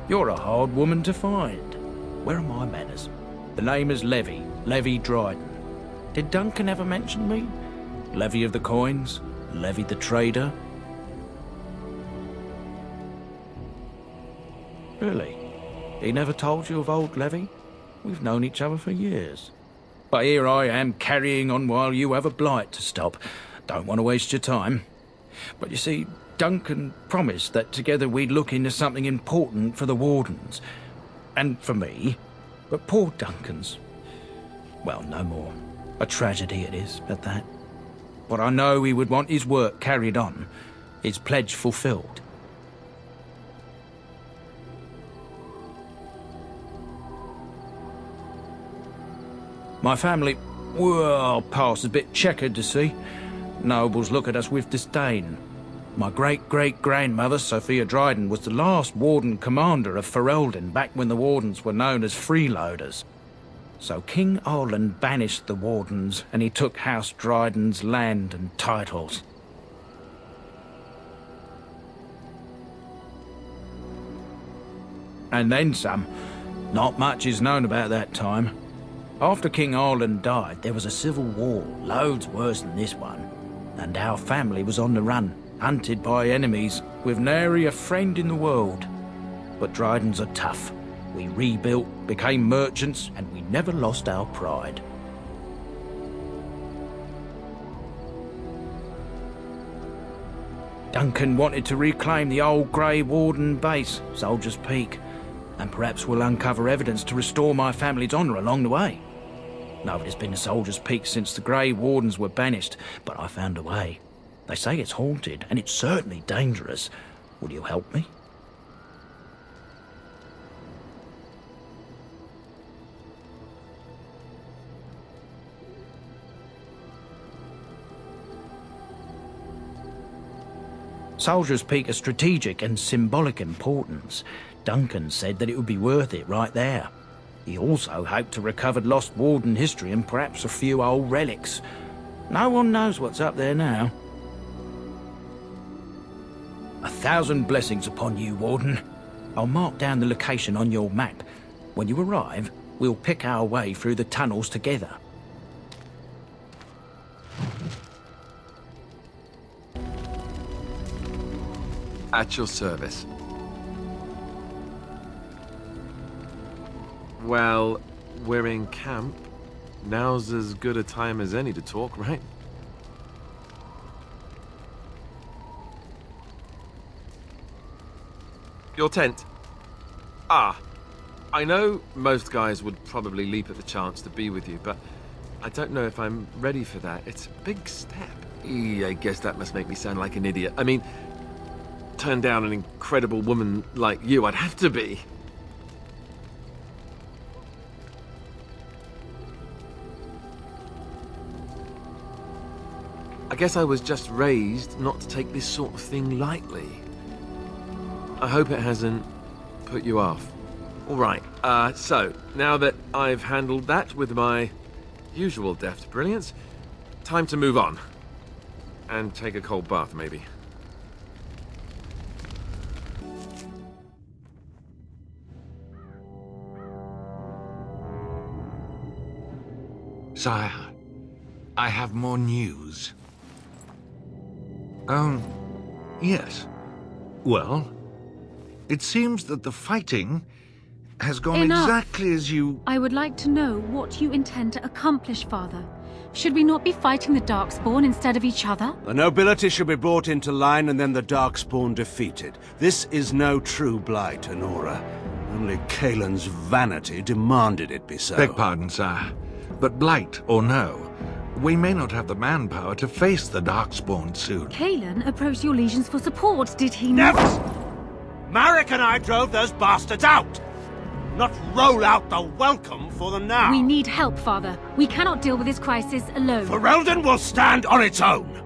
You're a hard woman to find. Where are my manners? The name is Levy Dryden. Did Duncan ever mention me? Levy of the coins? Levy the trader? Really? He never told you of old Levy? We've known each other for years. But here I am carrying on while you have a blight to stop. Don't want to waste your time. But you see, Duncan promised that together we'd look into something important for the Wardens. And for me. But poor Duncan's... well, no more. A tragedy it is, at that. But I know he would want his work carried on. His pledge fulfilled. My family, well, past a bit checkered to see. Nobles look at us with disdain. My great-great-grandmother, Sophia Dryden, was the last Warden Commander of Ferelden back when the Wardens were known as freeloaders. So King Arland banished the Wardens, and he took House Dryden's land and titles. And then some. Not much is known about that time. After King Arland died, there was a civil war, loads worse than this one. And our family was on the run, hunted by enemies, with nary a friend in the world. But Drydens are tough. We rebuilt, became merchants, and we never lost our pride. Duncan wanted to reclaim the old Grey Warden base, Soldier's Peak, and perhaps we'll uncover evidence to restore my family's honour along the way. Nobody's been to Soldier's Peak since the Grey Wardens were banished, but I found a way. They say it's haunted, and it's certainly dangerous. Will you help me? Soldier's Peak is strategic and symbolic importance. Duncan said that it would be worth it right there. He also hoped to recover lost Warden history and perhaps a few old relics. No one knows what's up there now. 1,000 blessings upon you, Warden. I'll mark down the location on your map. When you arrive, we'll pick our way through the tunnels together. At your service. Well, we're in camp. Now's as good a time as any to talk, right? Your tent. Ah, I know most guys would probably leap at the chance to be with you, but I don't know if I'm ready for that. It's a big step. I guess that must make me sound like an idiot. I mean, turn down an incredible woman like you, I'd have to be. I guess I was just raised not to take this sort of thing lightly. I hope it hasn't put you off. All right, so now that I've handled that with my usual deft brilliance, time to move on. And take a cold bath, maybe. Sire, I have more news. Yes. Well, it seems that the fighting has gone exactly as you... I would like to know what you intend to accomplish, Father. Should we not be fighting the Darkspawn instead of each other? The nobility should be brought into line and then the Darkspawn defeated. This is no true blight, Honora. Only Kaelin's vanity demanded it be so. Beg pardon, sire. But blight or no, we may not have the manpower to face the Darkspawn soon. Kaelin approached your legions for support, did he not? Never! Marek and I drove those bastards out! Not roll out the welcome for them now! We need help, Father. We cannot deal with this crisis alone. Ferelden will stand on its own!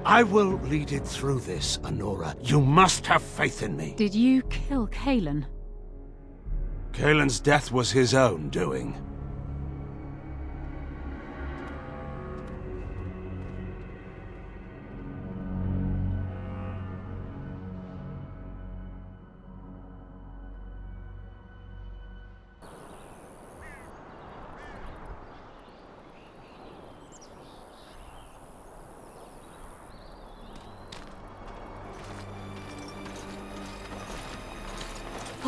I will lead it through this, Honora. You must have faith in me. Did you kill Kaelin? Kaelin's death was his own doing.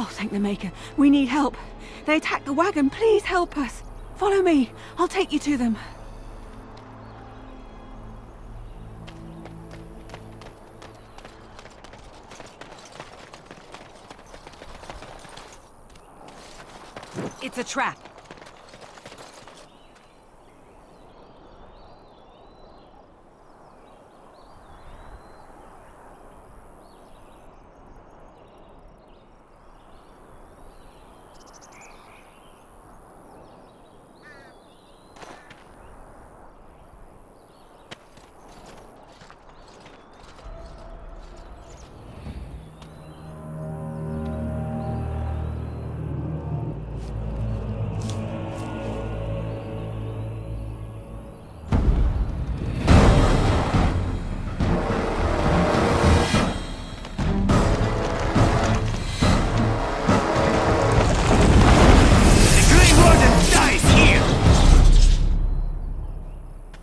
Oh, thank the Maker. We need help. They attacked the wagon. Please help us. Follow me. I'll take you to them. It's a trap.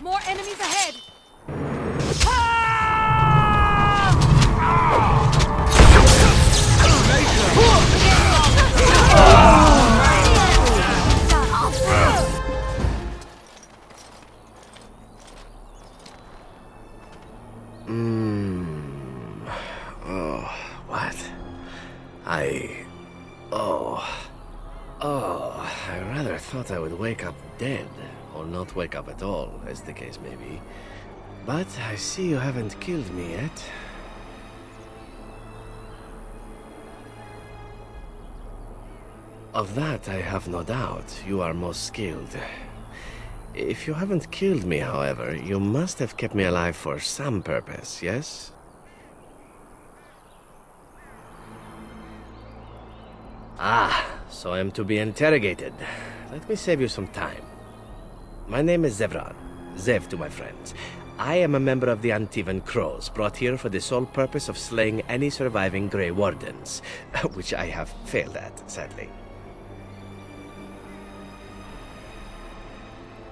More enemies ahead! Oh, what? I rather thought I would wake up dead, or not wake up at all, as the case may be. But I see you haven't killed me yet. Of that I have no doubt. You are most skilled. If you haven't killed me, however, you must have kept me alive for some purpose, yes? Ah, so I am to be interrogated. Let me save you some time. My name is Zevran. Zev to my friends. I am a member of the Antivan Crows, brought here for the sole purpose of slaying any surviving Grey Wardens, which I have failed at, sadly.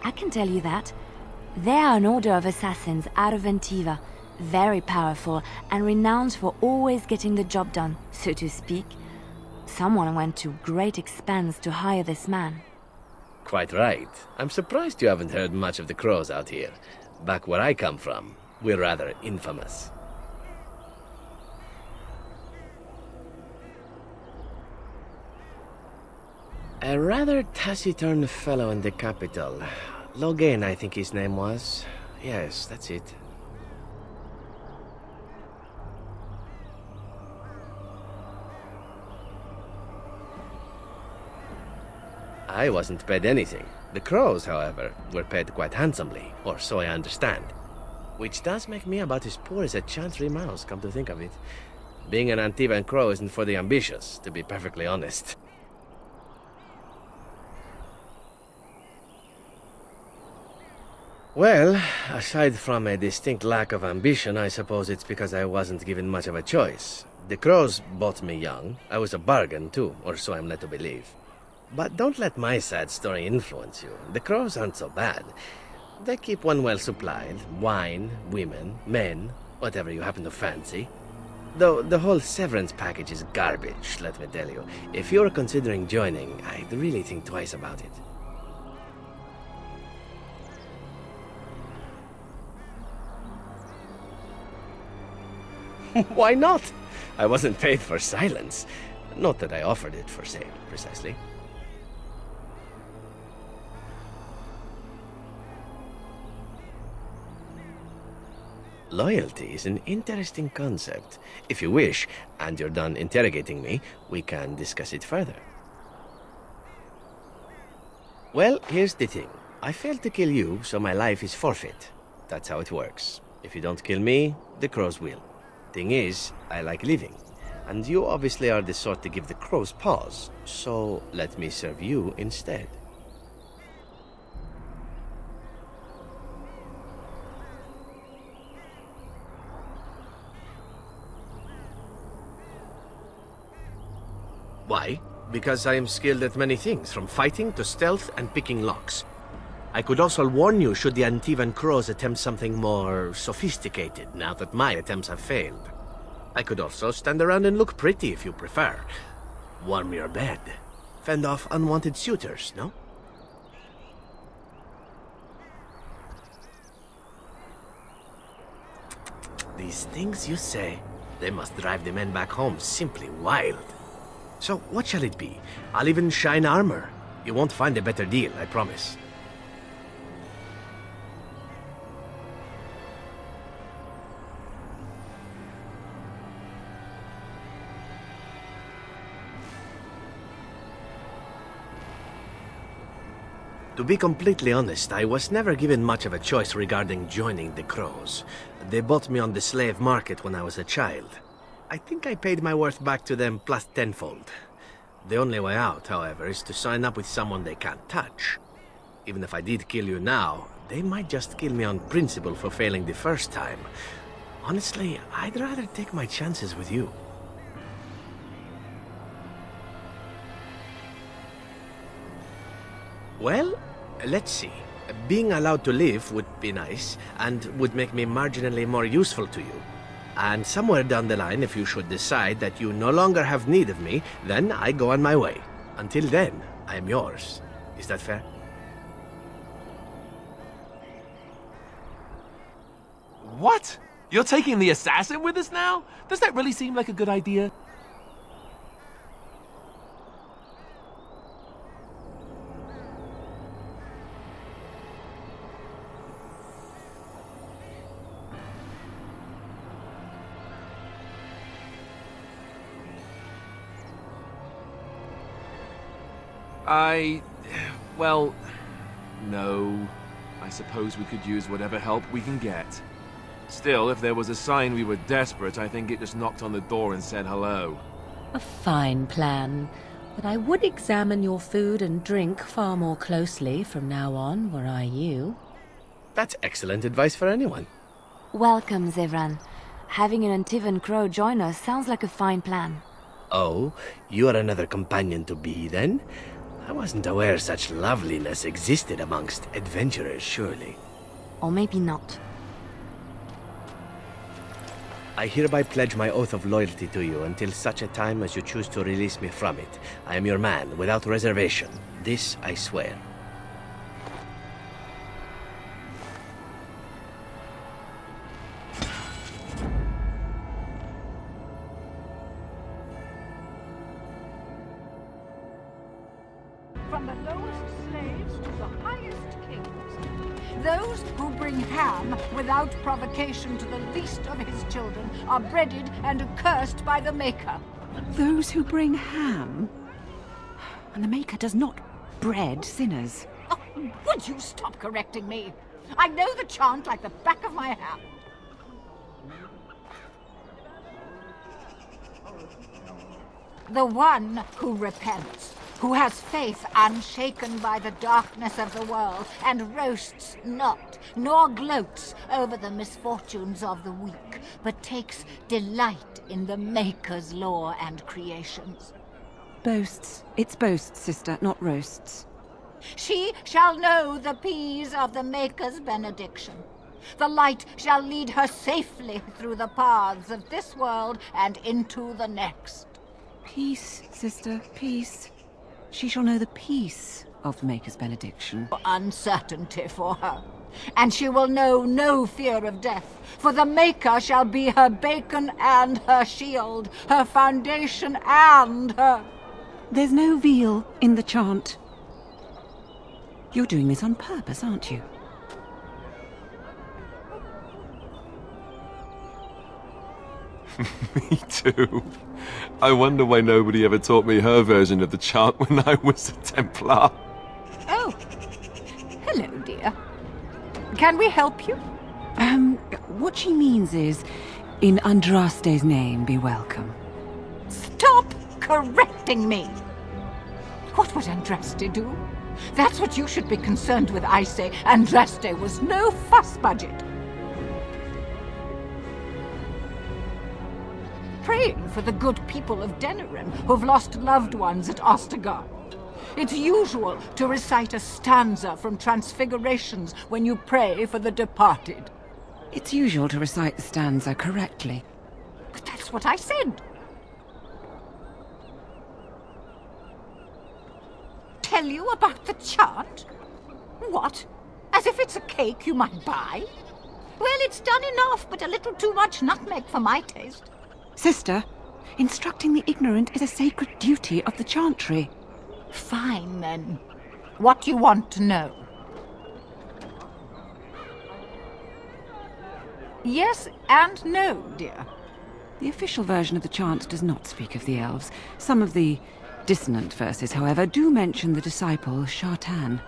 I can tell you that. They are an order of assassins out of Antiva, very powerful and renowned for always getting the job done, so to speak. Someone went to great expense to hire this man. Quite right. I'm surprised you haven't heard much of the Crows out here. Back where I come from, we're rather infamous. A rather taciturn fellow in the capital. Logan, I think his name was. Yes, that's it. I wasn't paid anything. The Crows, however, were paid quite handsomely, or so I understand. Which does make me about as poor as a Chantry mouse, come to think of it. Being an Antivan Crow isn't for the ambitious, to be perfectly honest. Well, aside from a distinct lack of ambition, I suppose it's because I wasn't given much of a choice. The Crows bought me young. I was a bargain, too, or so I'm led to believe. But don't let my sad story influence you. The Crows aren't so bad. They keep one well supplied. Wine, women, men, whatever you happen to fancy. Though the whole severance package is garbage, let me tell you. If you're considering joining, I'd really think twice about it. Why not? I wasn't paid for silence. Not that I offered it for sale, precisely. Loyalty is an interesting concept. If you wish, and you're done interrogating me, we can discuss it further. Well, here's the thing. I failed to kill you, so my life is forfeit. That's how it works. If you don't kill me, the Crows will. Thing is, I like living. And you obviously are the sort to give the Crows pause, so let me serve you instead. Why? Because I am skilled at many things, from fighting to stealth and picking locks. I could also warn you should the Antivan Crows attempt something more sophisticated, now that my attempts have failed. I could also stand around and look pretty if you prefer. Warm your bed. Fend off unwanted suitors, no? These things you say, they must drive the men back home simply wild. So, what shall it be? I'll even shine armor. You won't find a better deal, I promise. To be completely honest, I was never given much of a choice regarding joining the Crows. They bought me on the slave market when I was a child. I think I paid my worth back to them plus tenfold. The only way out, however, is to sign up with someone they can't touch. Even if I did kill you now, they might just kill me on principle for failing the first time. Honestly, I'd rather take my chances with you. Well, let's see. Being allowed to live would be nice, and would make me marginally more useful to you. And somewhere down the line, if you should decide that you no longer have need of me, then I go on my way. Until then, I am yours. Is that fair? What? You're taking the assassin with us now? Does that really seem like a good idea? Well, no. I suppose we could use whatever help we can get. Still, if there was a sign we were desperate, I think it just knocked on the door and said hello. A fine plan. But I would examine your food and drink far more closely from now on, were I you. That's excellent advice for anyone. Welcome, Zevran. Having an Antivan Crow join us sounds like a fine plan. Oh, you are another companion to be, then? I wasn't aware such loveliness existed amongst adventurers, surely. Or maybe not. I hereby pledge my oath of loyalty to you until such a time as you choose to release me from it. I am your man, without reservation. This I swear. From the lowest slaves to the highest kings. Those who bring ham without provocation to the least of his children are breaded and accursed by the Maker. Those who bring ham? And the Maker does not bread sinners. Oh, would you stop correcting me? I know the chant like the back of my hand. The one who repents, who has faith unshaken by the darkness of the world, and roasts not, nor gloats over the misfortunes of the weak, but takes delight in the Maker's law and creations. Boasts. It's boasts, sister, not roasts. She shall know the peace of the Maker's benediction. The light shall lead her safely through the paths of this world and into the next. Peace, sister, peace. She shall know the peace of the Maker's benediction. Uncertainty for her. And she will know no fear of death, for the Maker shall be her beacon and her shield, her foundation and her... There's no veal in the chant. You're doing this on purpose, aren't you? Me too. I wonder why nobody ever taught me her version of the chant when I was a Templar. Oh. Hello, dear. Can we help you? What she means is, in Andraste's name, be welcome. Stop correcting me! What would Andraste do? That's what you should be concerned with, I say. Andraste was no fuss budget. Praying for the good people of Denerim who've lost loved ones at Ostagar. It's usual to recite a stanza from Transfigurations when you pray for the departed. It's usual to recite the stanza correctly. But that's what I said. tell you about the chant? What? As if it's a cake you might buy? Well, it's done enough, but a little too much nutmeg for my taste. Sister, instructing the ignorant is a sacred duty of the chantry. Fine, then. What do you want to know? Yes and no, dear. The official version of the chant does not speak of the elves. Some of the dissonant verses, however, do mention the disciple Shartan.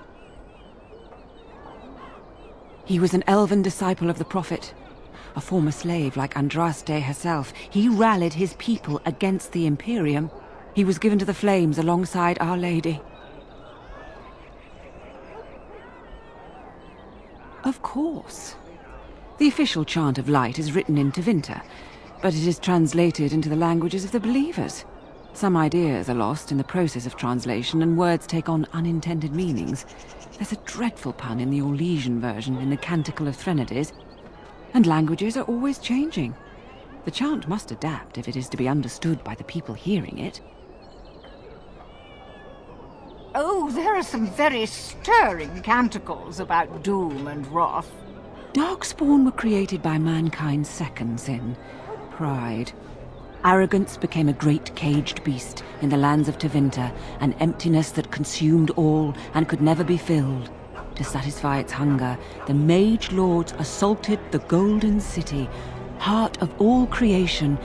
He was an elven disciple of the prophet. A former slave like Andraste herself, he rallied his people against the Imperium. He was given to the flames alongside Our Lady. Of course. The official chant of light is written in Tevinter, but it is translated into the languages of the believers. Some ideas are lost in the process of translation, and words take on unintended meanings. There's a dreadful pun in the Orlesian version in the Canticle of Threnodies, and languages are always changing. The chant must adapt if it is to be understood by the people hearing it. Oh, there are some very stirring canticles about doom and wrath. Darkspawn were created by mankind's second sin, pride. Arrogance became a great caged beast in the lands of Tevinter, an emptiness that consumed all and could never be filled. To satisfy its hunger, the mage lords assaulted the Golden City, heart of all creation,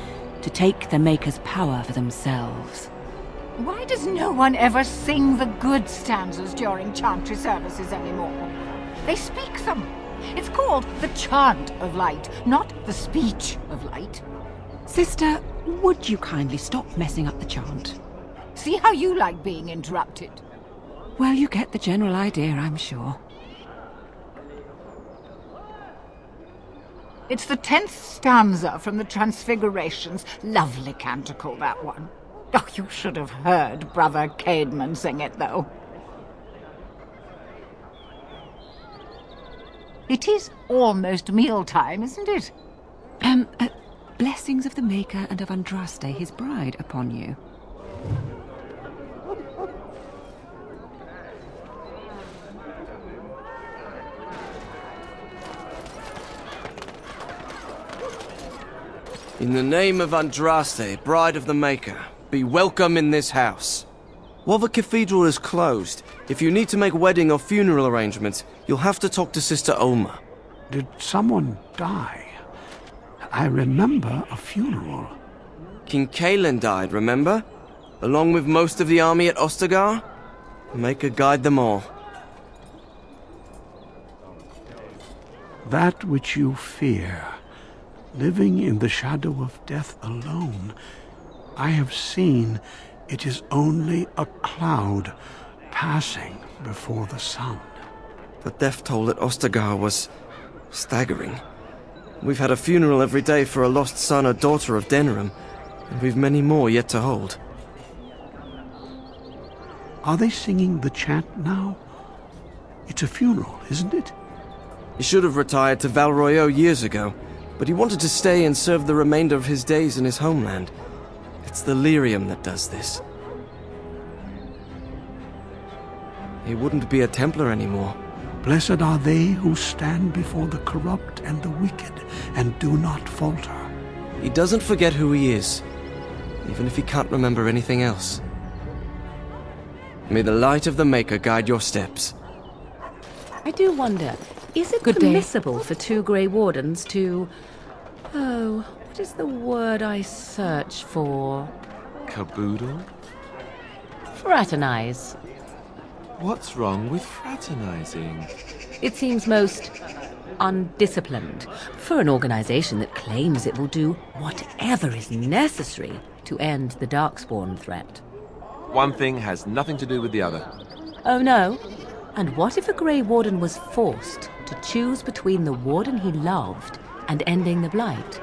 to take the Maker's power for themselves. Why does no one ever sing the good stanzas during chantry services anymore? They speak them. It's called the chant of light, not the speech of light. Sister, would you kindly stop messing up the chant? See how you like being interrupted. Well, you get the general idea, I'm sure. It's the 10th stanza from the Transfigurations. Lovely canticle, that one. Oh, you should have heard Brother Caedmon sing it, though. It is almost mealtime, isn't it? Blessings of the Maker and of Andraste, his bride, upon you. In the name of Andraste, bride of the Maker, be welcome in this house. While the cathedral is closed, if you need to make wedding or funeral arrangements, you'll have to talk to Sister Olma. Did someone die? I remember a funeral. King Kalen died, remember? Along with most of the army at Ostagar? Maker guide them all. That which you fear, living in the shadow of death alone, I have seen it is only a cloud passing before the sun. The death toll at Ostagar was staggering. We've had a funeral every day for a lost son or daughter of Denerim, and we've many more yet to hold. Are they singing the chant now? It's a funeral, isn't it? He should have retired to Val Royeaux years ago, but he wanted to stay and serve the remainder of his days in his homeland. It's the lyrium that does this. He wouldn't be a Templar anymore. Blessed are they who stand before the corrupt and the wicked and do not falter. He doesn't forget who he is, even if he can't remember anything else. May the light of the Maker guide your steps. I do wonder, is it permissible for 2 Grey Wardens to... Oh, what is the word I search for? Caboodle? Fraternize. What's wrong with fraternizing? It seems most undisciplined for an organization that claims it will do whatever is necessary to end the Darkspawn threat. One thing has nothing to do with the other. Oh no? And what if a Grey Warden was forced to choose between the Warden he loved and ending the Blight?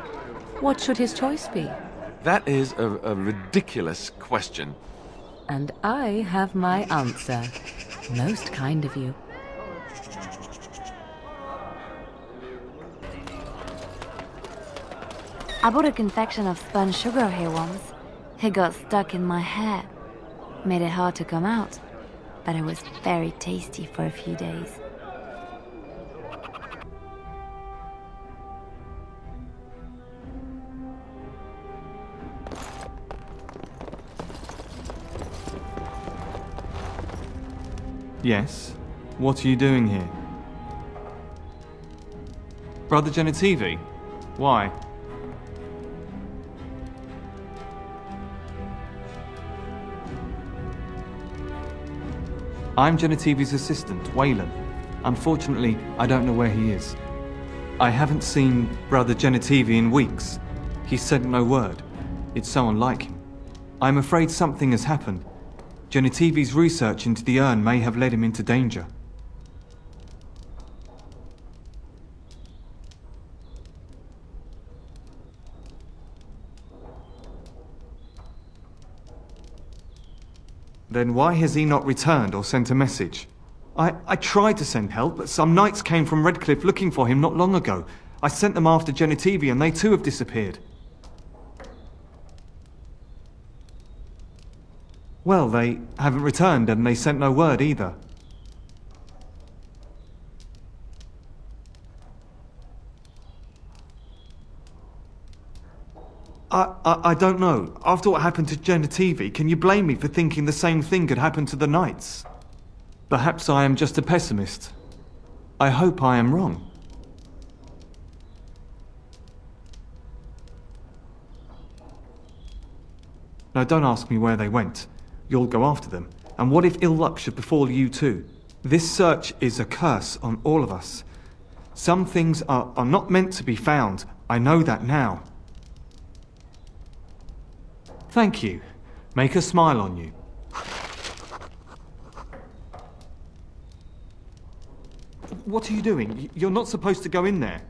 What should his choice be? That is a ridiculous question. And I have my answer. Most kind of you. I bought a confection of spun sugar here once. It got stuck in my hair. Made it hard to come out. but it was very tasty for a few days. Yes? What are you doing here? Brother Genitivi? Why? I'm Genitivi's assistant, Waylon. Unfortunately, I don't know where he is. I haven't seen Brother Genitivi in weeks. He said no word. It's so unlike him. I'm afraid something has happened. Genitivi's research into the urn may have led him into danger. Then why has he not returned or sent a message? I tried to send help, but some knights came from Redcliffe looking for him not long ago. I sent them after Genitivi and they too have disappeared. Well, they haven't returned and they sent no word either. I don't know. After what happened to Genitivi, can you blame me for thinking the same thing could happen to the knights? Perhaps I am just a pessimist. I hope I am wrong. Now don't ask me where they went. You'll go after them. And what if ill luck should befall you too? This search is a curse on all of us. Some things are not meant to be found. I know that now. Thank you. Make a smile on you. What are you doing? You're not supposed to go in there.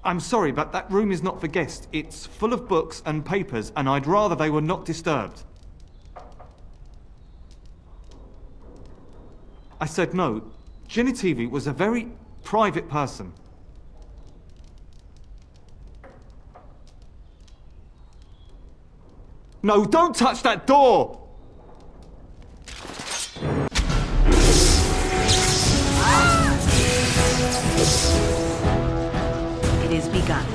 I'm sorry, but that room is not for guests. It's full of books and papers, and I'd rather they were not disturbed. I said no. Genitivi was a very private person. No, don't touch that door! It is begun.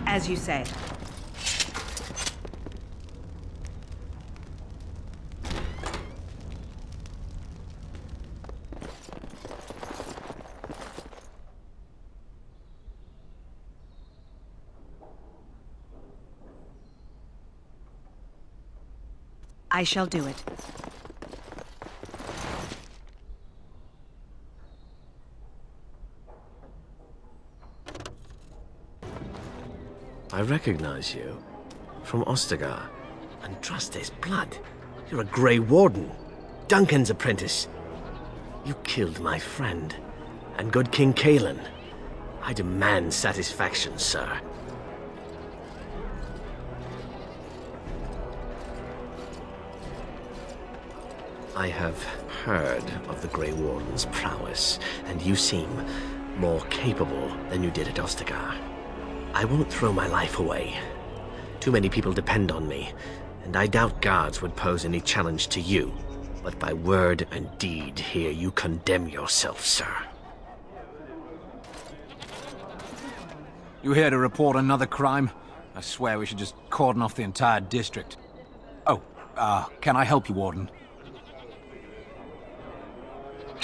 As you say. I shall do it. I recognize you. From Ostagar. Andraste's blood. You're a Grey Warden. Duncan's apprentice. You killed my friend. And good King Cailan. I demand satisfaction, sir. I have heard of the Grey Warden's prowess, and you seem more capable than you did at Ostagar. I won't throw my life away. Too many people depend on me, and I doubt guards would pose any challenge to you. But by word and deed here you condemn yourself, sir. You here to report another crime? I swear we should just cordon off the entire district. Oh, can I help you, Warden?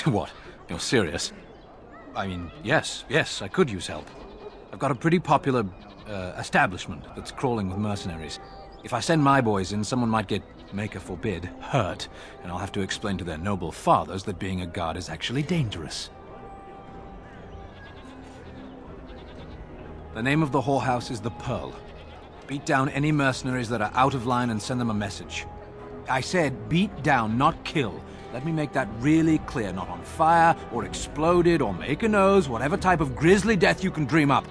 What? You're serious? I mean, yes, I could use help. I've got a pretty popular, establishment that's crawling with mercenaries. If I send my boys in, someone might get, maker forbid, hurt, and I'll have to explain to their noble fathers that being a guard is actually dangerous. The name of the whorehouse is the Pearl. Beat down any mercenaries that are out of line and send them a message. I said beat down, not kill. Let me make that really clear. Not on fire, or exploded, or make a nose, whatever type of grisly death you can dream up.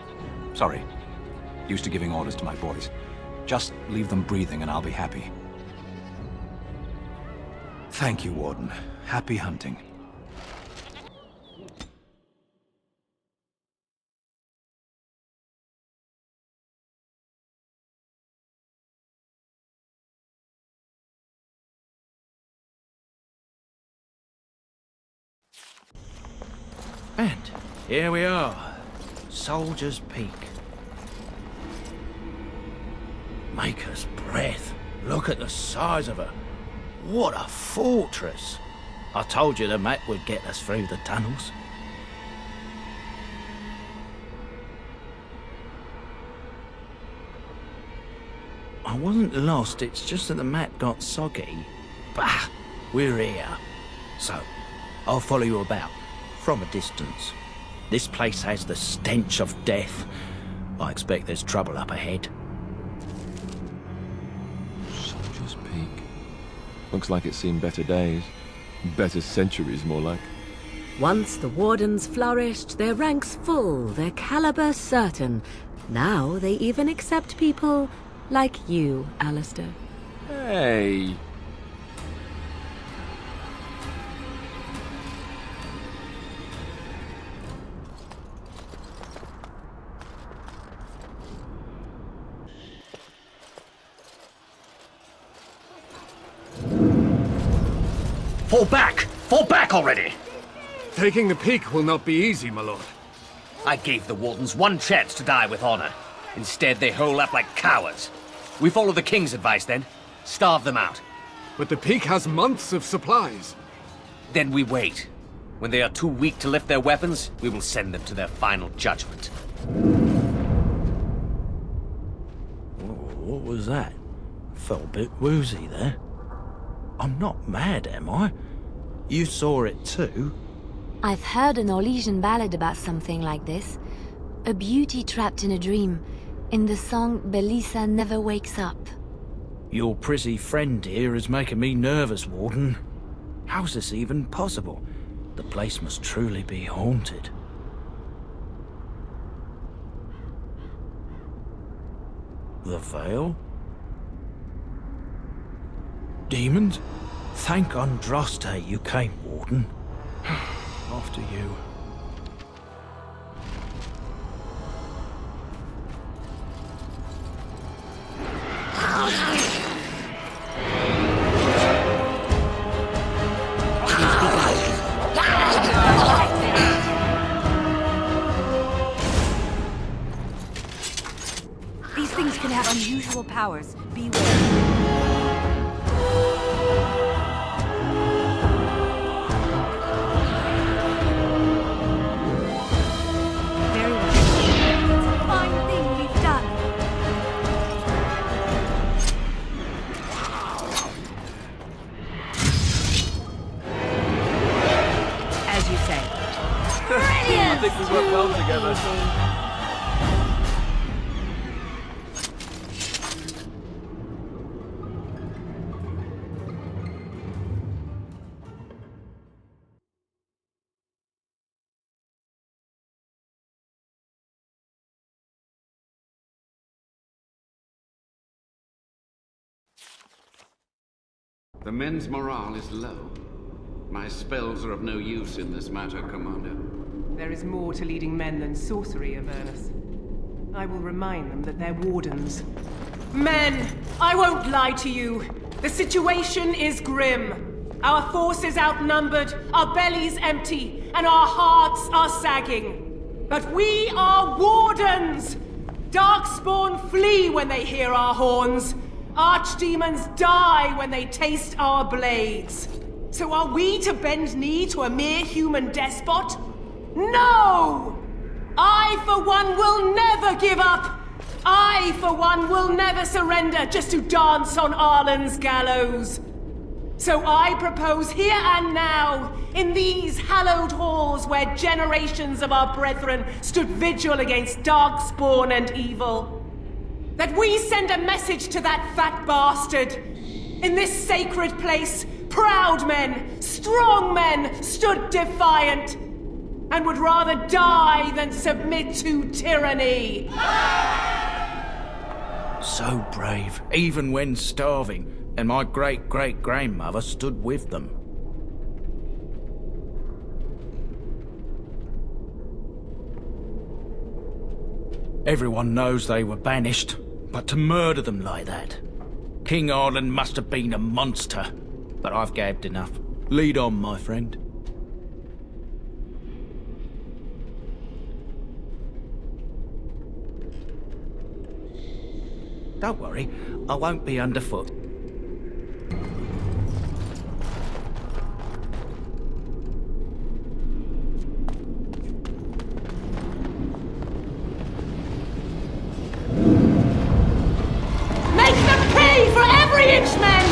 Sorry. Used to giving orders to my boys. Just leave them breathing and I'll be happy. Thank you, Warden. Happy hunting. Here we are. Soldier's Peak. Maker's breath. Look at the size of her. What a fortress. I told you the map would get us through the tunnels. I wasn't lost, it's just that the map got soggy. Bah! We're here. So, I'll follow you about, from a distance. This place has the stench of death. I expect there's trouble up ahead. Soldier's Peak. Looks like it's seen better days. Better centuries, more like. Once the Wardens flourished, their ranks full, their caliber certain. Now they even accept people like you, Alistair. Hey! Fall back! Fall back already! Taking the peak will not be easy, my lord. I gave the Wardens one chance to die with honor. Instead, they hole up like cowards. We follow the King's advice, then. Starve them out. But the peak has months of supplies. Then we wait. When they are too weak to lift their weapons, we will send them to their final judgment. What was that? Felt a bit woozy there. I'm not mad, am I? You saw it too? I've heard a Norwegian ballad about something like this. A beauty trapped in a dream. In the song, Belisa never wakes up. Your prissy friend here is making me nervous, Warden. How's this even possible? The place must truly be haunted. The Veil? Demons? Thank Andraste you came, Warden. After you. These things can have unusual powers. Beware. I think we work well together. The men's morale is low. My spells are of no use in this matter, Commander. There is more to leading men than sorcery, Avernus. I will remind them that they're wardens. Men! I won't lie to you. The situation is grim. Our forces outnumbered, our bellies empty, and our hearts are sagging. But we are wardens! Darkspawn flee when they hear our horns. Archdemons die when they taste our blades. So are we to bend knee to a mere human despot? No! I, for one, will never give up! I, for one, will never surrender just to dance on Arlen's gallows. So I propose here and now, in these hallowed halls where generations of our brethren stood vigil against darkspawn and evil, that we send a message to that fat bastard. In this sacred place, proud men, strong men stood defiant, and would rather die than submit to tyranny. So brave, even when starving, and my great-great-grandmother stood with them. Everyone knows they were banished, but to murder them like that. King Arlen must have been a monster, but I've gabbed enough. Lead on, my friend. Don't worry, I won't be underfoot. Make them pay for every inch, men!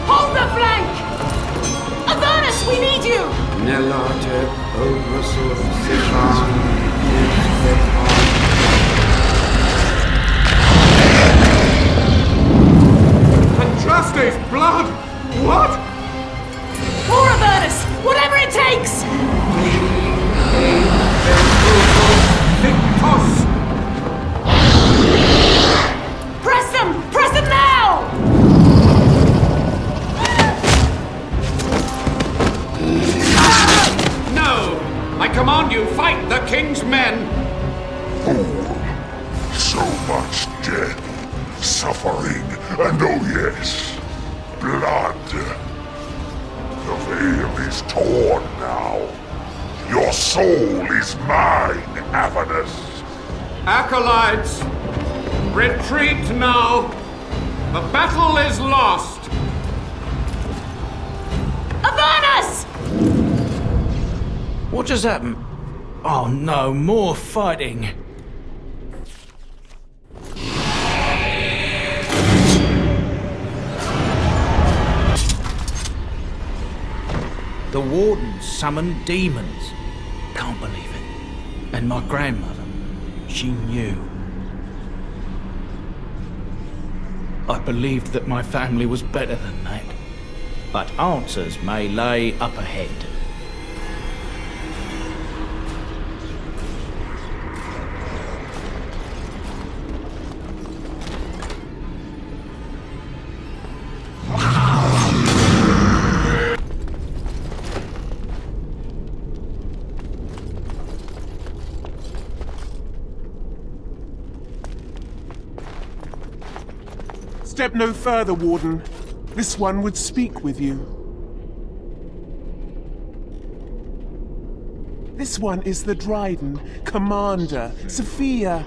Hold the flank! Avernus, we need you! Andraste's blood! What? More Avernus! Whatever it takes! Press them! Press them now! No! I command you, fight the king's men! So much death, suffering, and oh yes, blood. The veil is torn now. Your soul is mine, Avernus. Acolytes, retreat now! The battle is lost! Avernus! What just happened? Oh no, more fighting. The wardens summoned demons. Can't believe it. And my grandmother, she knew. I believed that my family was better than that. But answers may lay up ahead. Step no further, Warden. This one would speak with you. This one is the Dryden, Commander, Sophia.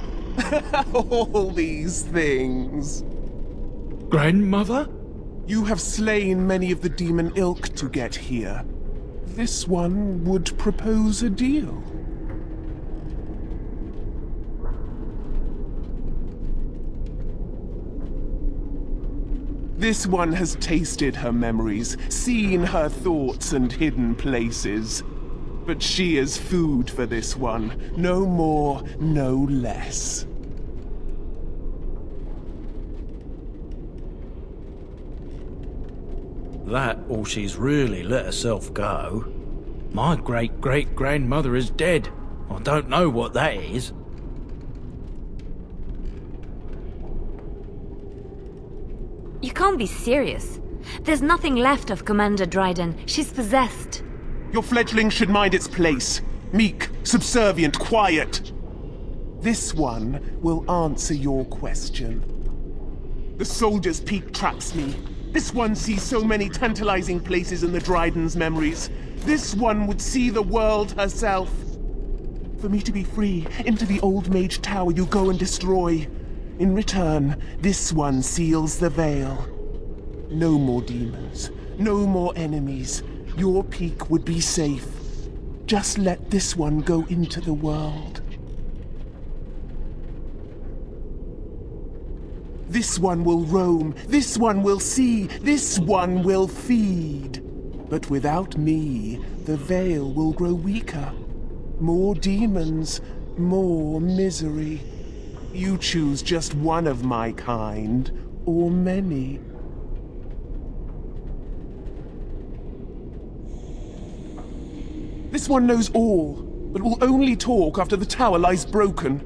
All these things. Grandmother? You have slain many of the demon ilk to get here. This one would propose a deal. This one has tasted her memories, seen her thoughts and hidden places. But she is food for this one, no more, no less. That, or she's really let herself go. My great-great-grandmother is dead. I don't know what that is. You can't be serious. There's nothing left of Commander Dryden. She's possessed. Your fledgling should mind its place. Meek, subservient, quiet. This one will answer your question. The Soldier's Peak traps me. This one sees so many tantalizing places in the Dryden's memories. This one would see the world herself. For me to be free, into the Old Mage Tower you go and destroy. In return, this one seals the veil. No more demons, no more enemies. Your peak would be safe. Just let this one go into the world. This one will roam, this one will see, this one will feed. But without me, the veil will grow weaker. More demons, more misery. You choose just one of my kind, or many. This one knows all, but will only talk after the tower lies broken.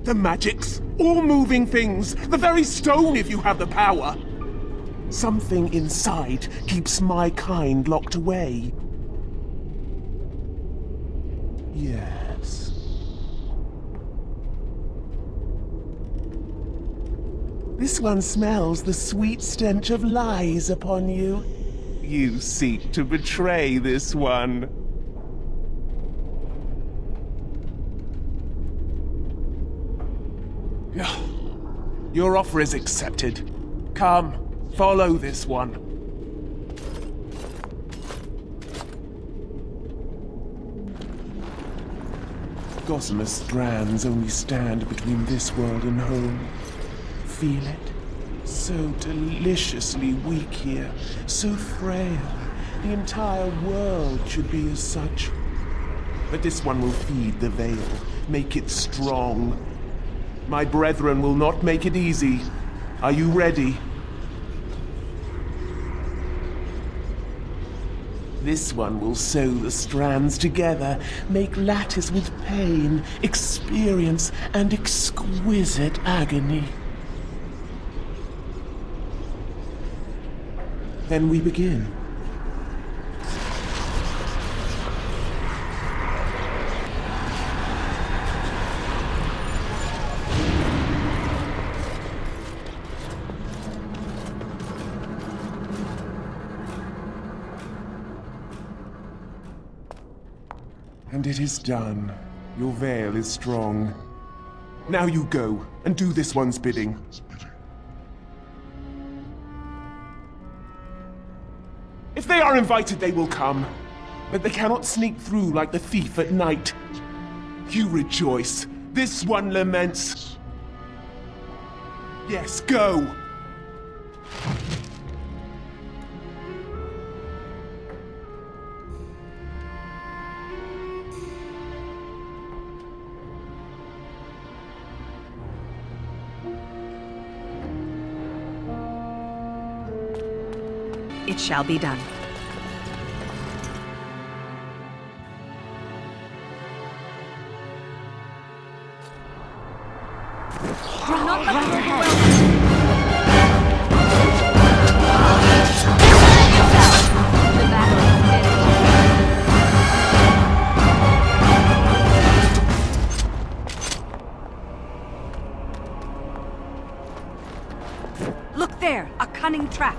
The magics, all moving things, the very stone if you have the power. Something inside keeps my kind locked away. Yes. This one smells the sweet stench of lies upon you. You seek to betray this one. Your offer is accepted. Come, follow this one. Gossamer strands only stand between this world and home. Feel it? So deliciously weak here, so frail. The entire world should be as such. But this one will feed the veil, make it strong. My brethren will not make it easy. Are you ready? This one will sew the strands together, make lattice with pain, experience, and exquisite agony. Then we begin. And it is done. Your veil is strong. Now you go, and do this one's bidding. If they are invited, they will come. But they cannot sneak through like the thief at night. You rejoice. This one laments. Yes, go! It shall be done. Look there, a cunning trap.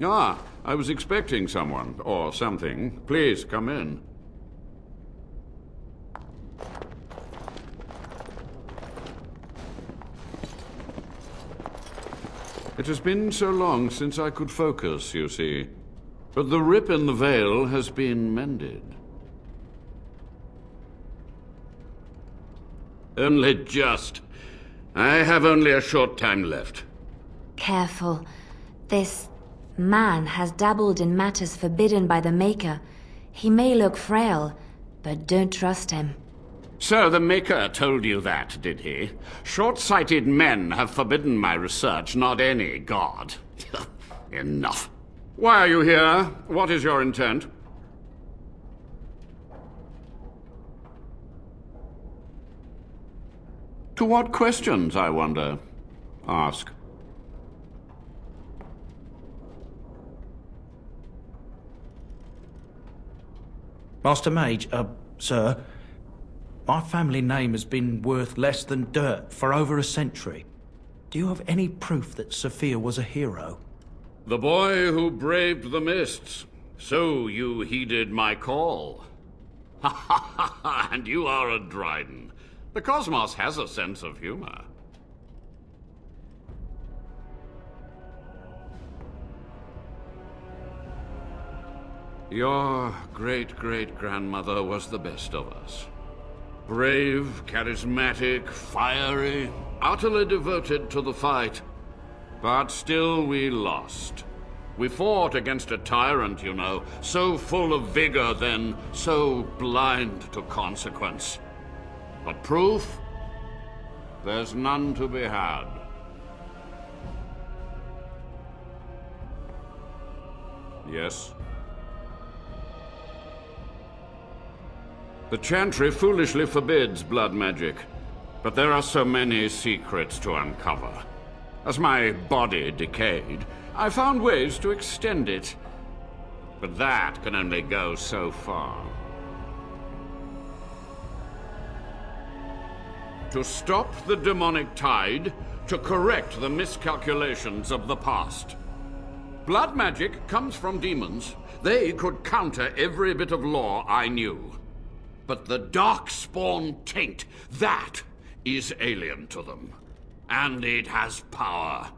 Ah, I was expecting someone, or something. Please, come in. It has been so long since I could focus, you see. But the rip in the veil has been mended. Only just. I have only a short time left. Careful. This man has dabbled in matters forbidden by the Maker. He may look frail, but don't trust him. So the Maker told you that, did he? Short-sighted men have forbidden my research, not any god. Enough. Why are you here? What is your intent? To what questions, I wonder? Ask. Master Mage, sir, my family name has been worth less than dirt for over a century. Do you have any proof that Sophia was a hero? The boy who braved the mists. So you heeded my call. Ha ha ha ha, and you are a Dryden. The cosmos has a sense of humor. Your great-great-grandmother was the best of us. Brave, charismatic, fiery, utterly devoted to the fight. But still we lost. We fought against a tyrant, you know, so full of vigor then, so blind to consequence. But proof? There's none to be had. Yes? The Chantry foolishly forbids blood magic, but there are so many secrets to uncover. As my body decayed, I found ways to extend it. But that can only go so far. To stop the demonic tide, to correct the miscalculations of the past. Blood magic comes from demons. They could counter every bit of law I knew. But the Darkspawn taint, that is alien to them. And it has power.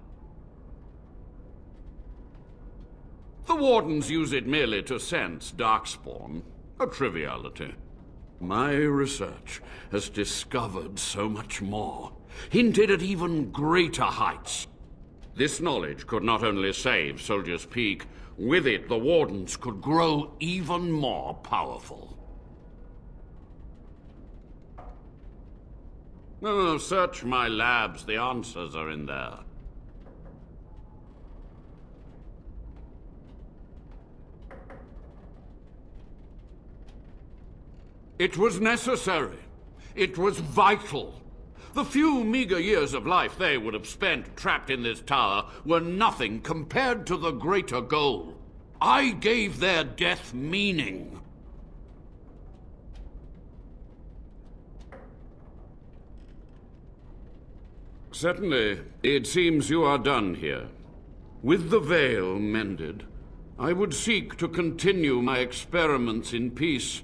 The Wardens use it merely to sense Darkspawn, a triviality. My research has discovered so much more, hinted at even greater heights. This knowledge could not only save Soldier's Peak, with it the Wardens could grow even more powerful. Oh, search my labs, the answers are in there. It was necessary. It was vital. The few meager years of life they would have spent trapped in this tower were nothing compared to the greater goal. I gave their death meaning. Certainly, it seems you are done here. With the veil mended, I would seek to continue my experiments in peace.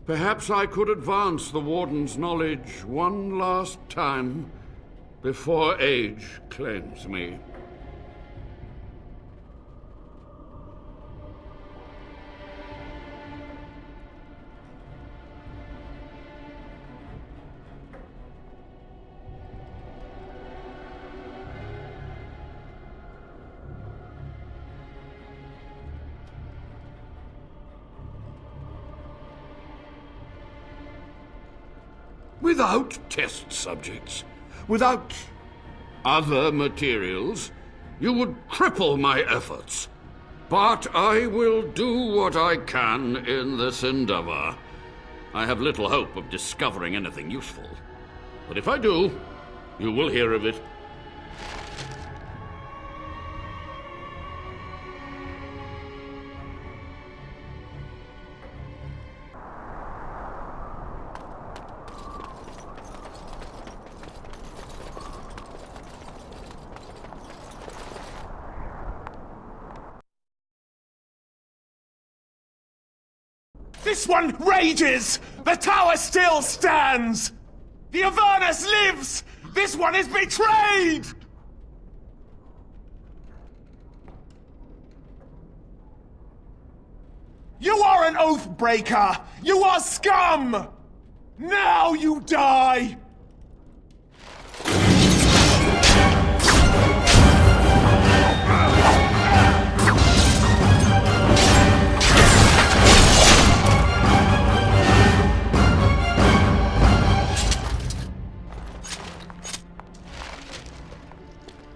Perhaps I could advance the Warden's knowledge one last time before age claims me. Without test subjects, without other materials, you would cripple my efforts. But I will do what I can in this endeavor. I have little hope of discovering anything useful. But if I do, you will hear of it. This one rages! The tower still stands! The Avernus lives! This one is betrayed! You are an oath breaker! You are scum! Now you die!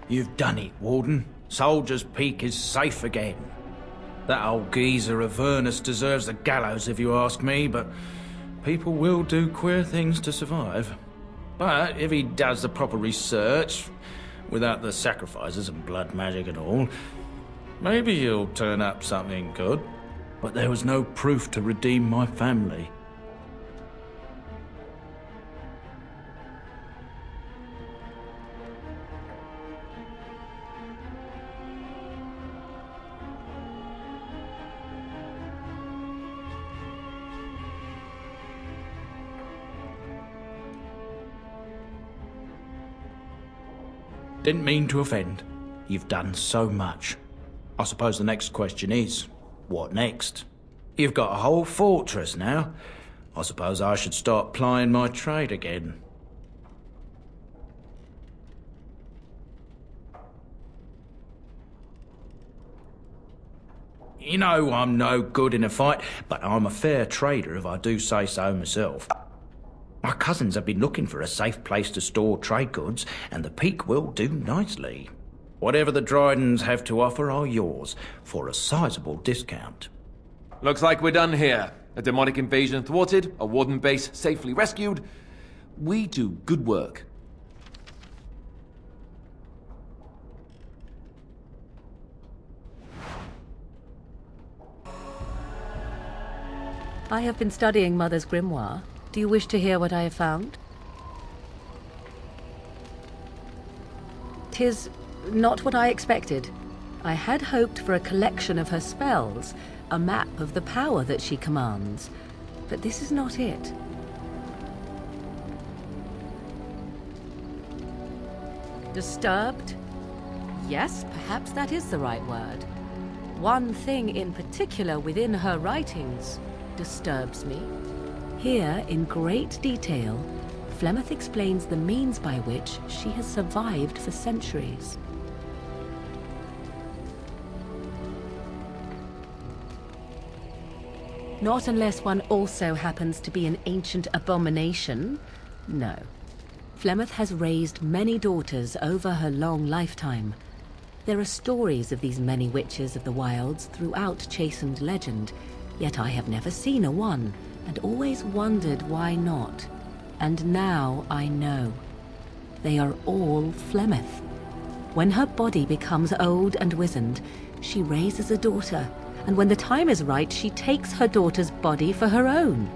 You've done it, Warden. Soldier's Peak is safe again. That old geezer Avernus deserves the gallows if you ask me, but people will do queer things to survive. But if he does the proper research, without the sacrifices and blood magic and all, maybe he'll turn up something good. But there was no proof to redeem my family. Didn't mean to offend. You've done so much. I suppose the next question is, what next? You've got a whole fortress now. I suppose I should start plying my trade again. You know I'm no good in a fight, but I'm a fair trader if I do say so myself. My cousins have been looking for a safe place to store trade goods, and the Peak will do nicely. Whatever the Dryden's have to offer are yours, for a sizable discount. Looks like we're done here. A demonic invasion thwarted, a warden base safely rescued. We do good work. I have been studying Mother's grimoire. Do you wish to hear what I have found? 'Tis not what I expected. I had hoped for a collection of her spells, a map of the power that she commands, but this is not it. Disturbed? Yes, perhaps that is the right word. One thing in particular within her writings disturbs me. Here, in great detail, Flemeth explains the means by which she has survived for centuries. Not unless one also happens to be an ancient abomination. No. Flemeth has raised many daughters over her long lifetime. There are stories of these many witches of the wilds throughout chastened legend, yet I have never seen a one, and always wondered why not. And now I know. They are all Flemeth. When her body becomes old and wizened, she raises a daughter, and when the time is right, she takes her daughter's body for her own.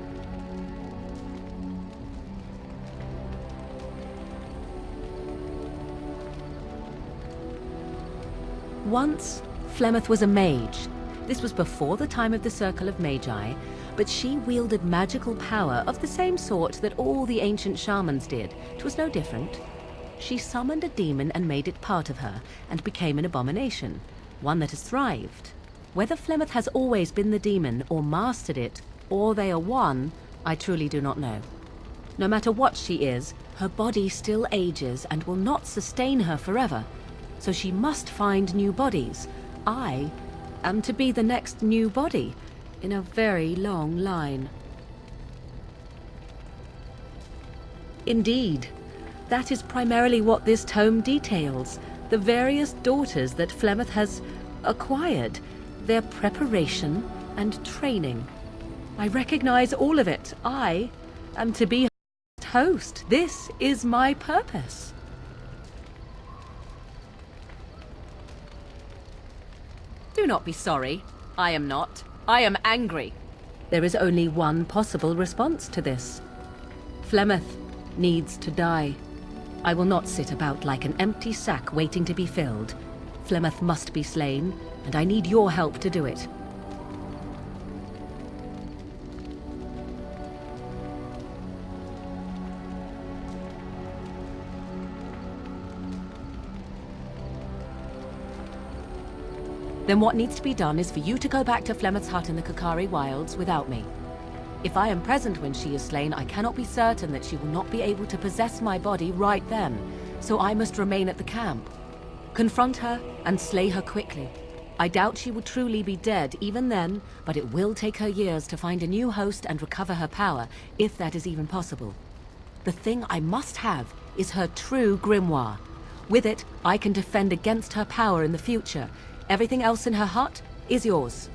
Once, Flemeth was a mage. This was before the time of the Circle of Magi, but she wielded magical power of the same sort that all the ancient shamans did. It was no different. She summoned a demon and made it part of her, and became an abomination, one that has thrived. Whether Flemeth has always been the demon, or mastered it, or they are one, I truly do not know. No matter what she is, her body still ages and will not sustain her forever, so she must find new bodies. I am to be the next new body in a very long line. Indeed, that is primarily what this tome details, the various daughters that Flemeth has acquired, their preparation and training. I recognize all of it. I am to be her host. This is my purpose. Do not be sorry. I am not. I am angry. There is only one possible response to this. Flemeth needs to die. I will not sit about like an empty sack waiting to be filled. Flemeth must be slain, and I need your help to do it. Then what needs to be done is for you to go back to Flemeth's hut in the Kakari Wilds without me. If I am present when she is slain, I cannot be certain that she will not be able to possess my body right then, so I must remain at the camp. Confront her and slay her quickly. I doubt she will truly be dead even then, but it will take her years to find a new host and recover her power, if that is even possible. The thing I must have is her true grimoire. With it, I can defend against her power in the future. Everything else in her hut is yours.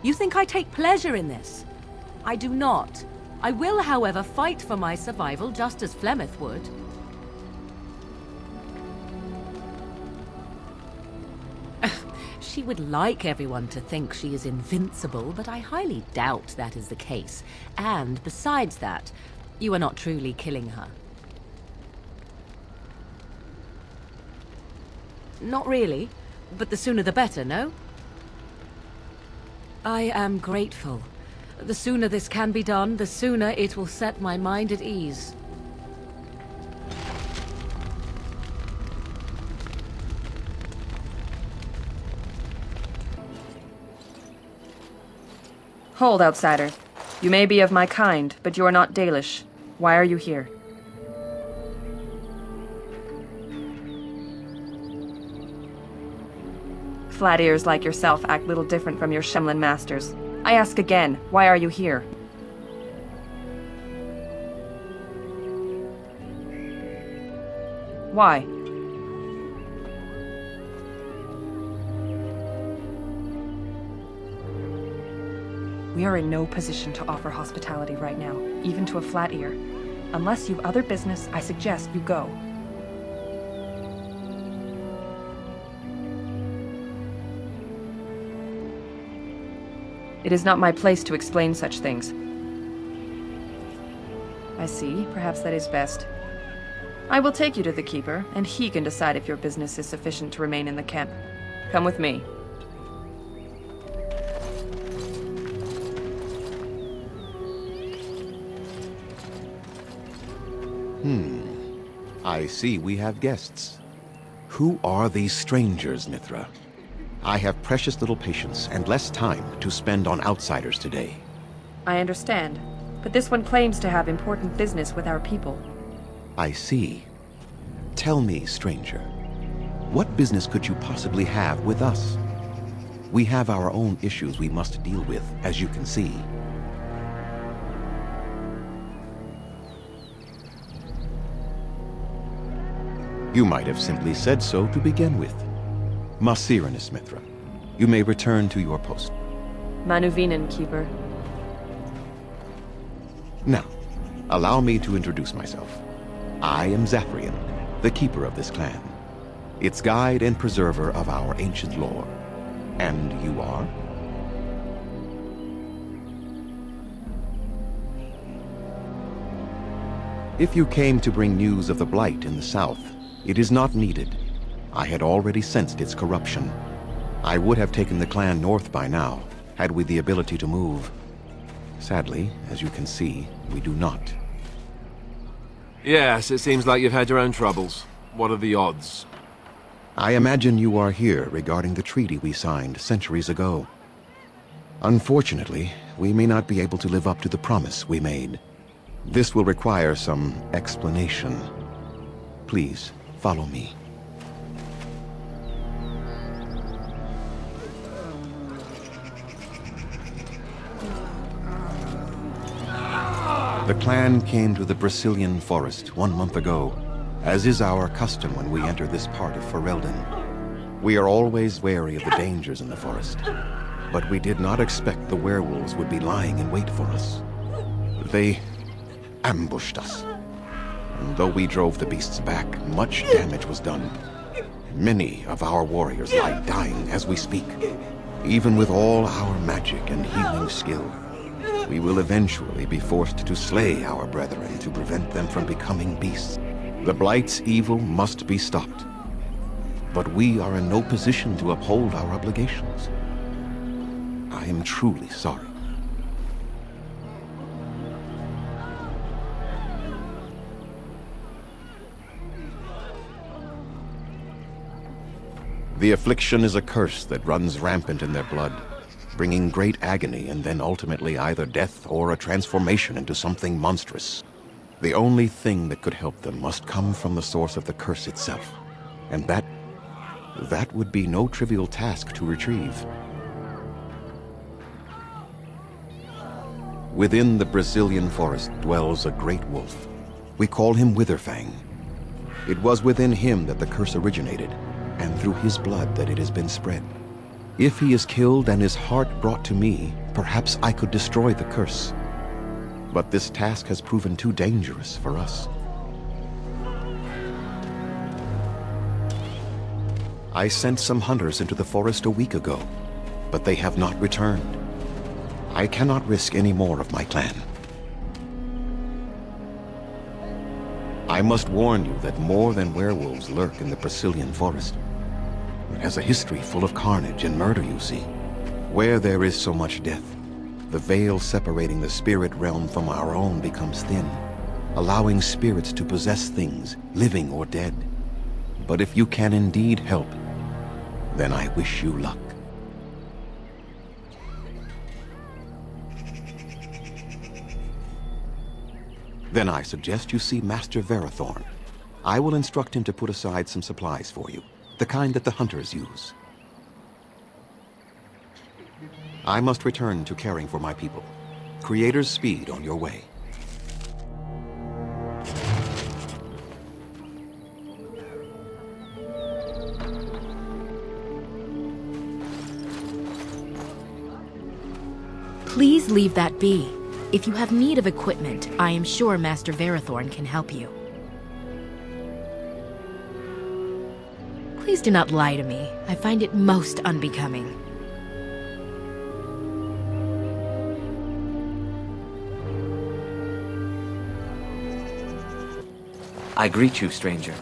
You think I take pleasure in this? I do not. I will, however, fight for my survival just as Flemeth would. She would like everyone to think she is invincible, but I highly doubt that is the case. And besides that, you are not truly killing her. Not really, but the sooner the better, no? I am grateful. The sooner this can be done, the sooner it will set my mind at ease. Hold, outsider. You may be of my kind, but you are not Dalish. Why are you here? Flat ears like yourself act little different from your Shemlin masters. I ask again, why are you here? Why? We are in no position to offer hospitality right now, even to a flat ear. Unless you've other business, I suggest you go. It is not my place to explain such things. I see. Perhaps that is best. I will take you to the Keeper, and he can decide if your business is sufficient to remain in the camp. Come with me. I see we have guests. Who are these strangers, Mithra? I have precious little patience and less time to spend on outsiders today. I understand, but this one claims to have important business with our people. I see. Tell me, stranger, what business could you possibly have with us? We have our own issues we must deal with, as you can see. You might have simply said so to begin with. Masiranus, Mithra, you may return to your post. Manuvinen, Keeper. Now, allow me to introduce myself. I am Zafrian, the keeper of this clan, its guide and preserver of our ancient lore. And you are? If you came to bring news of the Blight in the south, it is not needed. I had already sensed its corruption. I would have taken the clan north by now, had we the ability to move. Sadly, as you can see, we do not. Yes, it seems like you've had your own troubles. What are the odds? I imagine you are here regarding the treaty we signed centuries ago. Unfortunately, we may not be able to live up to the promise we made. This will require some explanation. Please, follow me. The clan came to the Brazilian forest 1 month ago, as is our custom when we enter this part of Ferelden. We are always wary of the dangers in the forest, but we did not expect the werewolves would be lying in wait for us. They ambushed us. And though we drove the beasts back, much damage was done. Many of our warriors lie dying as we speak. Even with all our magic and healing skill, we will eventually be forced to slay our brethren to prevent them from becoming beasts. The Blight's evil must be stopped. But we are in no position to uphold our obligations. I am truly sorry. The affliction is a curse that runs rampant in their blood, bringing great agony and then ultimately either death or a transformation into something monstrous. The only thing that could help them must come from the source of the curse itself, and that would be no trivial task to retrieve. Within the Brazilian forest dwells a great wolf. We call him Witherfang. It was within him that the curse originated, and through his blood that it has been spread. If he is killed and his heart brought to me, perhaps I could destroy the curse. But this task has proven too dangerous for us. I sent some hunters into the forest a week ago, but they have not returned. I cannot risk any more of my clan. I must warn you that more than werewolves lurk in the Brazilian forest. It has a history full of carnage and murder, you see. Where there is so much death, the veil separating the spirit realm from our own becomes thin, allowing spirits to possess things, living or dead. But if you can indeed help, then I wish you luck. Then I suggest you see Master Verathorn. I will instruct him to put aside some supplies for you, the kind that the hunters use. I must return to caring for my people. Creator's speed on your way. Please leave that be. If you have need of equipment, I am sure Master Verathorn can help you. Please do not lie to me. I find it most unbecoming. I greet you, stranger.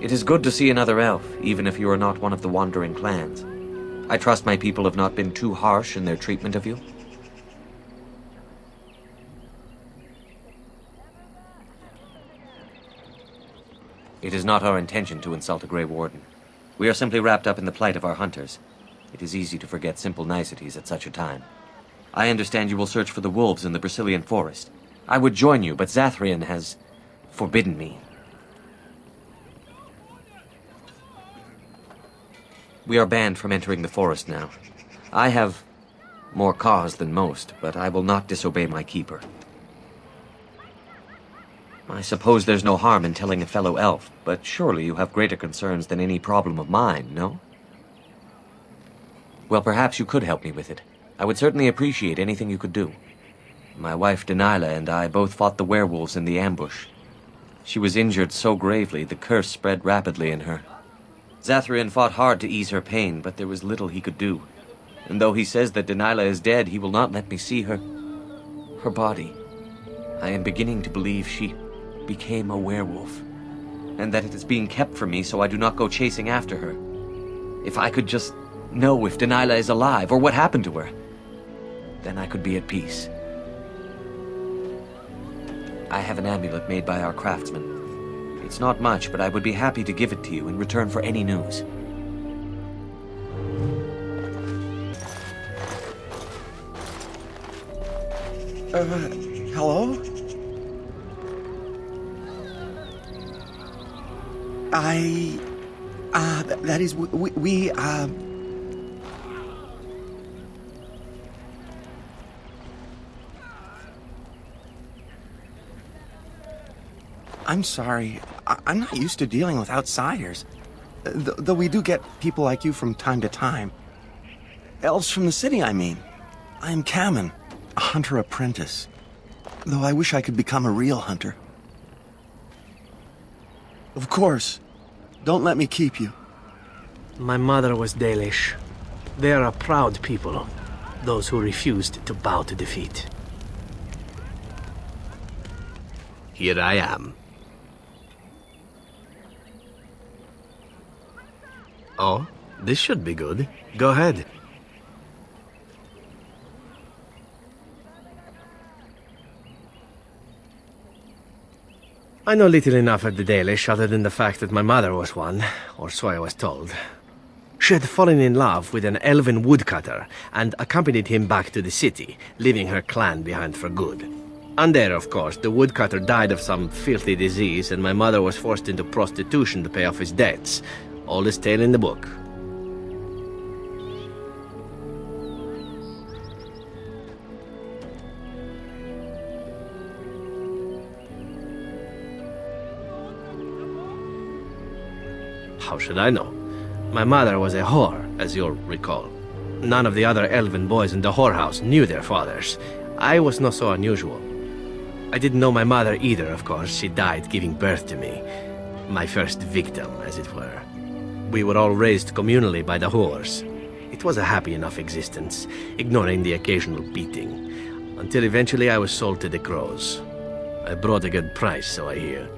It is good to see another elf, even if you are not one of the wandering clans. I trust my people have not been too harsh in their treatment of you. It is not our intention to insult a Grey Warden. We are simply wrapped up in the plight of our hunters. It is easy to forget simple niceties at such a time. I understand you will search for the wolves in the Brazilian forest. I would join you, but Zathrian has forbidden me. We are banned from entering the forest now. I have more cause than most, but I will not disobey my keeper. I suppose there's no harm in telling a fellow elf, but surely you have greater concerns than any problem of mine, no? Well, perhaps you could help me with it. I would certainly appreciate anything you could do. My wife Denilah and I both fought the werewolves in the ambush. She was injured so gravely, the curse spread rapidly in her. Zathrian fought hard to ease her pain, but there was little he could do. And though he says that Denilah is dead, he will not let me see her body. I am beginning to believe she became a werewolf, and that it is being kept from me so I do not go chasing after her. If I could just know if Denilah is alive, or what happened to her, then I could be at peace. I have an amulet made by our craftsman. It's not much, but I would be happy to give it to you in return for any news. Hello? That is, I'm sorry. I'm not used to dealing with outsiders. Though we do get people like you from time to time. Elves from the city, I mean. I am Kamen, a hunter apprentice. Though I wish I could become a real hunter. Of course. Don't let me keep you. My mother was Dalish. They are a proud people, those who refused to bow to defeat. Here I am. Oh, this should be good. Go ahead. I know little enough of the Dalish other than the fact that my mother was one, or so I was told. She had fallen in love with an elven woodcutter and accompanied him back to the city, leaving her clan behind for good. And there, of course, the woodcutter died of some filthy disease and my mother was forced into prostitution to pay off his debts. Oldest tale in the book. How should I know? My mother was a whore, as you'll recall. None of the other elven boys in the whorehouse knew their fathers. I was not so unusual. I didn't know my mother either, of course. She died giving birth to me. My first victim, as it were. We were all raised communally by the whores. It was a happy enough existence, ignoring the occasional beating. Until eventually I was sold to the crows. I brought a good price, so I hear.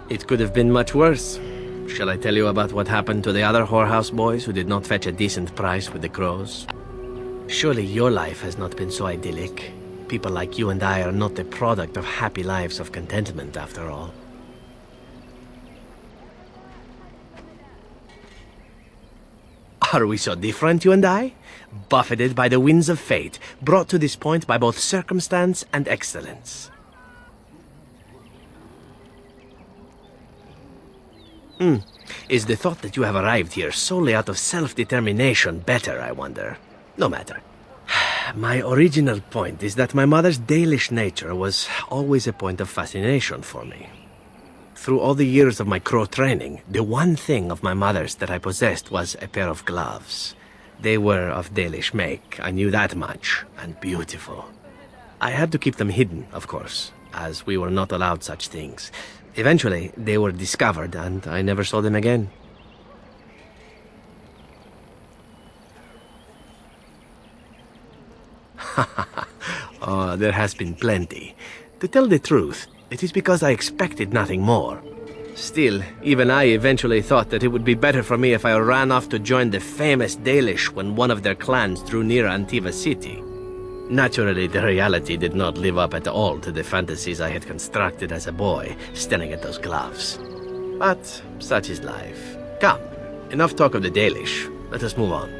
It could have been much worse. Shall I tell you about what happened to the other whorehouse boys who did not fetch a decent price with the crows? Surely your life has not been so idyllic. People like you and I are not the product of happy lives of contentment, after all. Are we so different, you and I? Buffeted by the winds of fate, brought to this point by both circumstance and excellence. Is the thought that you have arrived here solely out of self-determination better, I wonder? No matter. My original point is that my mother's Dalish nature was always a point of fascination for me. Through all the years of my crow training, the one thing of my mother's that I possessed was a pair of gloves. They were of Dalish make, I knew that much, and beautiful. I had to keep them hidden, of course, as we were not allowed such things. Eventually, they were discovered, and I never saw them again. Oh, there has been plenty. To tell the truth, it is because I expected nothing more. Still, even I eventually thought that it would be better for me if I ran off to join the famous Dalish when one of their clans drew near Antiva city. Naturally, the reality did not live up at all to the fantasies I had constructed as a boy, staring at those gloves. But such is life. Come, enough talk of the Dalish. Let us move on.